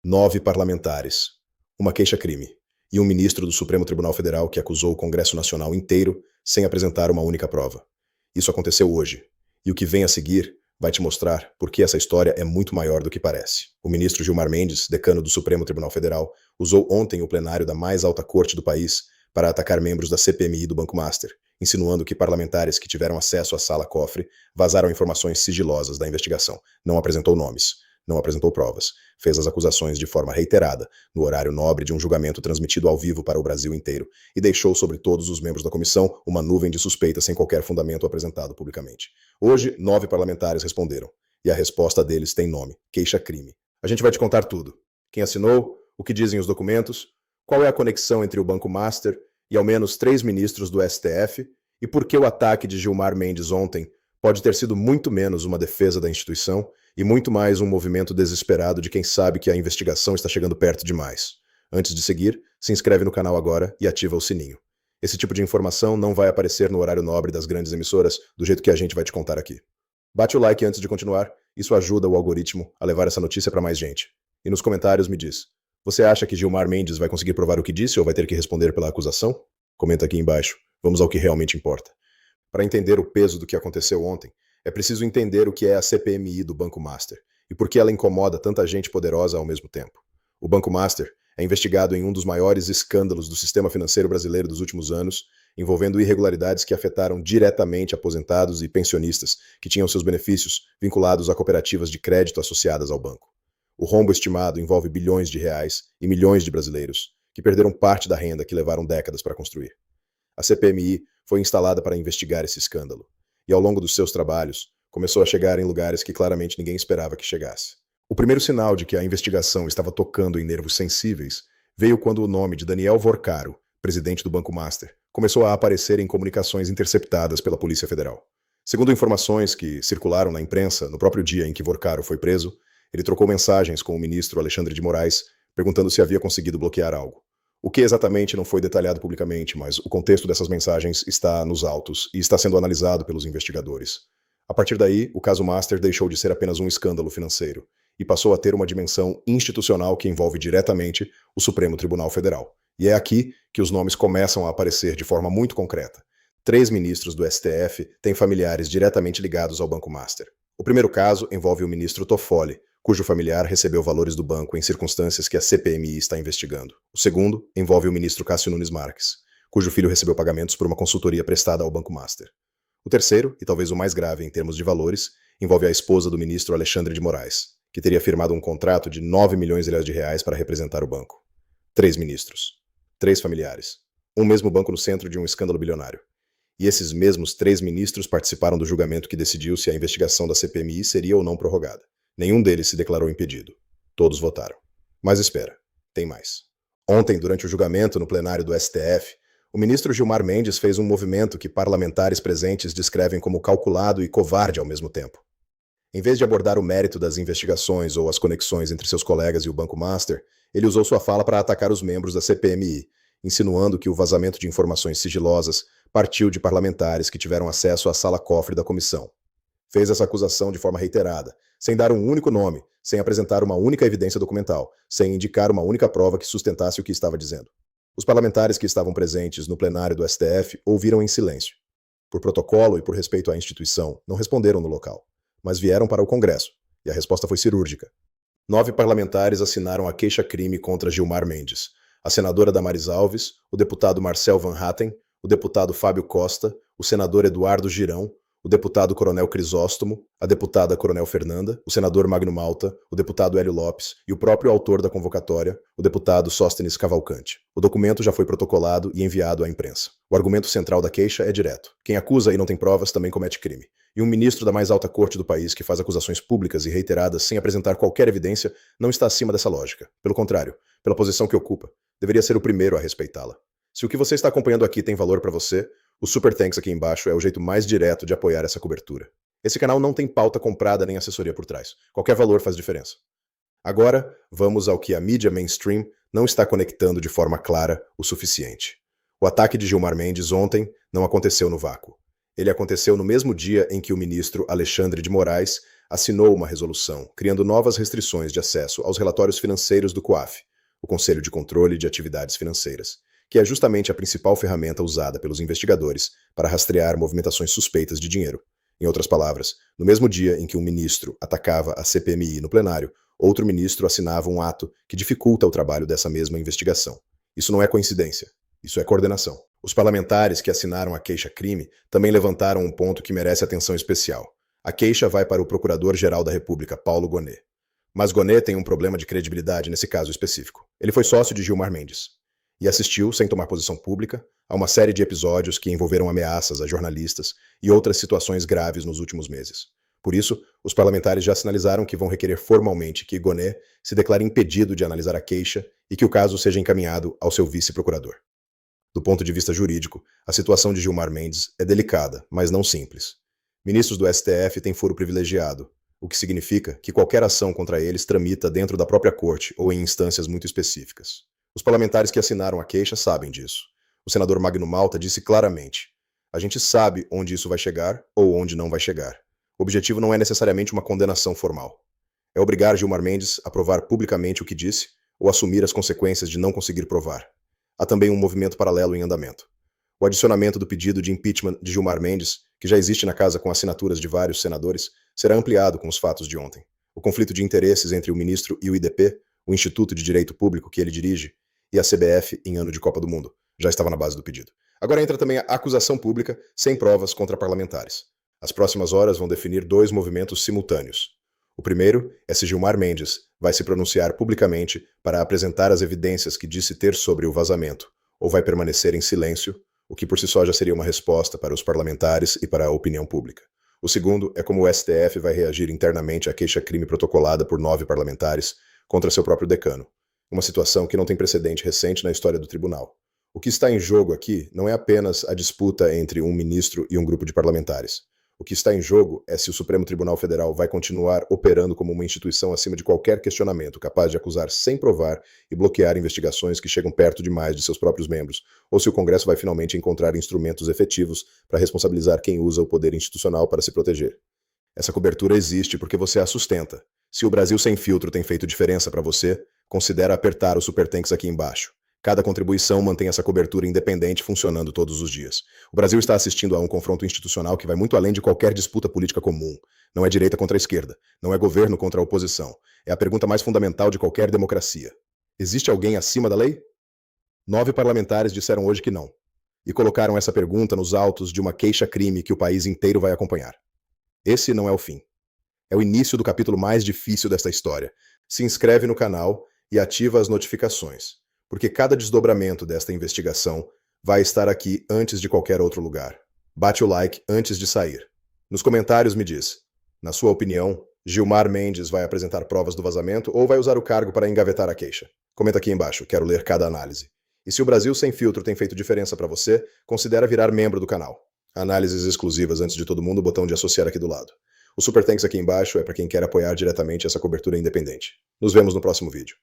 9 parlamentares, uma queixa-crime e um ministro do Supremo Tribunal Federal que acusou o Congresso Nacional inteiro sem apresentar uma única prova. Isso aconteceu hoje, e o que vem a seguir vai te mostrar por que essa história é muito maior do que parece. O ministro Gilmar Mendes, decano do Supremo Tribunal Federal, usou ontem o plenário da mais alta corte do país para atacar membros da CPMI do Banco Master, insinuando que parlamentares que tiveram acesso à sala-cofre vazaram informações sigilosas da investigação. Não apresentou nomes, não apresentou provas, fez as acusações de forma reiterada, no horário nobre de um julgamento transmitido ao vivo para o Brasil inteiro, e deixou sobre todos os membros da comissão uma nuvem de suspeitas sem qualquer fundamento apresentado publicamente. Hoje, 9 parlamentares responderam, e a resposta deles tem nome: queixa-crime. A gente vai te contar tudo. Quem assinou, o que dizem os documentos, qual é a conexão entre o Banco Master e ao menos 3 ministros do STF, e por que o ataque de Gilmar Mendes ontem pode ter sido muito menos uma defesa da instituição e muito mais um movimento desesperado de quem sabe que a investigação está chegando perto demais. Antes de seguir, se inscreve no canal agora e ativa o sininho. Esse tipo de informação não vai aparecer no horário nobre das grandes emissoras do jeito que a gente vai te contar aqui. Bate o like antes de continuar, isso ajuda o algoritmo a levar essa notícia para mais gente. E nos comentários me diz, você acha que Gilmar Mendes vai conseguir provar o que disse ou vai ter que responder pela acusação? Comenta aqui embaixo, vamos ao que realmente importa. Para entender o peso do que aconteceu ontem, é preciso entender o que é a CPMI do Banco Master e por que ela incomoda tanta gente poderosa ao mesmo tempo. O Banco Master é investigado em um dos maiores escândalos do sistema financeiro brasileiro dos últimos anos, envolvendo irregularidades que afetaram diretamente aposentados e pensionistas que tinham seus benefícios vinculados a cooperativas de crédito associadas ao banco. O rombo estimado envolve bilhões de reais e milhões de brasileiros que perderam parte da renda que levaram décadas para construir. A CPMI foi instalada para investigar esse escândalo, e ao longo dos seus trabalhos, começou a chegar em lugares que claramente ninguém esperava que chegasse. O primeiro sinal de que a investigação estava tocando em nervos sensíveis veio quando o nome de Daniel Vorcaro, presidente do Banco Master, começou a aparecer em comunicações interceptadas pela Polícia Federal. Segundo informações que circularam na imprensa no próprio dia em que Vorcaro foi preso, ele trocou mensagens com o ministro Alexandre de Moraes, perguntando se havia conseguido bloquear algo. O que exatamente não foi detalhado publicamente, mas o contexto dessas mensagens está nos autos e está sendo analisado pelos investigadores. A partir daí, o caso Master deixou de ser apenas um escândalo financeiro e passou a ter uma dimensão institucional que envolve diretamente o Supremo Tribunal Federal. E é aqui que os nomes começam a aparecer de forma muito concreta. 3 ministros do STF têm familiares diretamente ligados ao Banco Master. O primeiro caso envolve o ministro Toffoli, cujo familiar recebeu valores do banco em circunstâncias que a CPMI está investigando. O segundo envolve o ministro Cássio Nunes Marques, cujo filho recebeu pagamentos por uma consultoria prestada ao Banco Master. O terceiro, e talvez o mais grave em termos de valores, envolve a esposa do ministro Alexandre de Moraes, que teria firmado um contrato de 9 milhões de reais para representar o banco. 3 ministros, 3 familiares, um mesmo banco no centro de um escândalo bilionário. E esses mesmos 3 ministros participaram do julgamento que decidiu se a investigação da CPMI seria ou não prorrogada. Nenhum deles se declarou impedido. Todos votaram. Mas espera, tem mais. Ontem, durante o julgamento no plenário do STF, o ministro Gilmar Mendes fez um movimento que parlamentares presentes descrevem como calculado e covarde ao mesmo tempo. Em vez de abordar o mérito das investigações ou as conexões entre seus colegas e o Banco Master, ele usou sua fala para atacar os membros da CPMI, insinuando que o vazamento de informações sigilosas partiu de parlamentares que tiveram acesso à sala-cofre da comissão. Fez essa acusação de forma reiterada, sem dar um único nome, sem apresentar uma única evidência documental, sem indicar uma única prova que sustentasse o que estava dizendo. Os parlamentares que estavam presentes no plenário do STF ouviram em silêncio. Por protocolo e por respeito à instituição, não responderam no local, mas vieram para o Congresso, e a resposta foi cirúrgica. 9 parlamentares assinaram a queixa-crime contra Gilmar Mendes, a senadora Damares Alves, o deputado Marcel Van Hatten, o deputado Fábio Costa, o senador Eduardo Girão, o deputado Coronel Crisóstomo, a deputada Coronel Fernanda, o senador Magno Malta, o deputado Hélio Lopes e o próprio autor da convocatória, o deputado Sóstenes Cavalcante. O documento já foi protocolado e enviado à imprensa. O argumento central da queixa é direto. Quem acusa e não tem provas também comete crime. E um ministro da mais alta corte do país que faz acusações públicas e reiteradas sem apresentar qualquer evidência não está acima dessa lógica. Pelo contrário, pela posição que ocupa, deveria ser o primeiro a respeitá-la. Se o que você está acompanhando aqui tem valor para você, o Super Thanks aqui embaixo é o jeito mais direto de apoiar essa cobertura. Esse canal não tem pauta comprada nem assessoria por trás. Qualquer valor faz diferença. Agora, vamos ao que a mídia mainstream não está conectando de forma clara o suficiente. O ataque de Gilmar Mendes ontem não aconteceu no vácuo. Ele aconteceu no mesmo dia em que o ministro Alexandre de Moraes assinou uma resolução criando novas restrições de acesso aos relatórios financeiros do COAF, o Conselho de Controle de Atividades Financeiras, que é justamente a principal ferramenta usada pelos investigadores para rastrear movimentações suspeitas de dinheiro. Em outras palavras, no mesmo dia em que um ministro atacava a CPMI no plenário, outro ministro assinava um ato que dificulta o trabalho dessa mesma investigação. Isso não é coincidência, isso é coordenação. Os parlamentares que assinaram a queixa-crime também levantaram um ponto que merece atenção especial. A queixa vai para o Procurador-Geral da República, Paulo Gonet. Mas Gonet tem um problema de credibilidade nesse caso específico. Ele foi sócio de Gilmar Mendes e assistiu, sem tomar posição pública, a uma série de episódios que envolveram ameaças a jornalistas e outras situações graves nos últimos meses. Por isso, os parlamentares já sinalizaram que vão requerer formalmente que Gonet se declare impedido de analisar a queixa e que o caso seja encaminhado ao seu vice-procurador. Do ponto de vista jurídico, a situação de Gilmar Mendes é delicada, mas não simples. Ministros do STF têm foro privilegiado, o que significa que qualquer ação contra eles tramita dentro da própria corte ou em instâncias muito específicas. Os parlamentares que assinaram a queixa sabem disso. O senador Magno Malta disse claramente: a gente sabe onde isso vai chegar ou onde não vai chegar. O objetivo não é necessariamente uma condenação formal. É obrigar Gilmar Mendes a provar publicamente o que disse ou assumir as consequências de não conseguir provar. Há também um movimento paralelo em andamento. O adicionamento do pedido de impeachment de Gilmar Mendes, que já existe na casa com assinaturas de vários senadores, será ampliado com os fatos de ontem. O conflito de interesses entre o ministro e o IDP, o Instituto de Direito Público que ele dirige, e a CBF em ano de Copa do Mundo, já estava na base do pedido. Agora entra também a acusação pública sem provas contra parlamentares. As próximas horas vão definir dois movimentos simultâneos. O primeiro é se Gilmar Mendes vai se pronunciar publicamente para apresentar as evidências que disse ter sobre o vazamento, ou vai permanecer em silêncio, o que por si só já seria uma resposta para os parlamentares e para a opinião pública. O segundo é como o STF vai reagir internamente à queixa-crime protocolada por 9 parlamentares contra seu próprio decano. Uma situação que não tem precedente recente na história do tribunal. O que está em jogo aqui não é apenas a disputa entre um ministro e um grupo de parlamentares. O que está em jogo é se o Supremo Tribunal Federal vai continuar operando como uma instituição acima de qualquer questionamento, capaz de acusar sem provar e bloquear investigações que chegam perto demais de seus próprios membros, ou se o Congresso vai finalmente encontrar instrumentos efetivos para responsabilizar quem usa o poder institucional para se proteger. Essa cobertura existe porque você a sustenta. Se o Brasil Sem Filtro tem feito diferença para você, considera apertar os supertanks aqui embaixo. Cada contribuição mantém essa cobertura independente funcionando todos os dias. O Brasil está assistindo a um confronto institucional que vai muito além de qualquer disputa política comum. Não é direita contra a esquerda, não é governo contra a oposição. É a pergunta mais fundamental de qualquer democracia. Existe alguém acima da lei? 9 parlamentares disseram hoje que não. E colocaram essa pergunta nos autos de uma queixa-crime que o país inteiro vai acompanhar. Esse não é o fim. É o início do capítulo mais difícil desta história. Se inscreve no canal e ativa as notificações, porque cada desdobramento desta investigação vai estar aqui antes de qualquer outro lugar. Bate o like antes de sair. Nos comentários me diz, na sua opinião, Gilmar Mendes vai apresentar provas do vazamento ou vai usar o cargo para engavetar a queixa? Comenta aqui embaixo, quero ler cada análise. E se o Brasil Sem Filtro tem feito diferença para você, considera virar membro do canal. Análises exclusivas antes de todo mundo, botão de associar aqui do lado. O Super Thanks aqui embaixo é para quem quer apoiar diretamente essa cobertura independente. Nos vemos no próximo vídeo.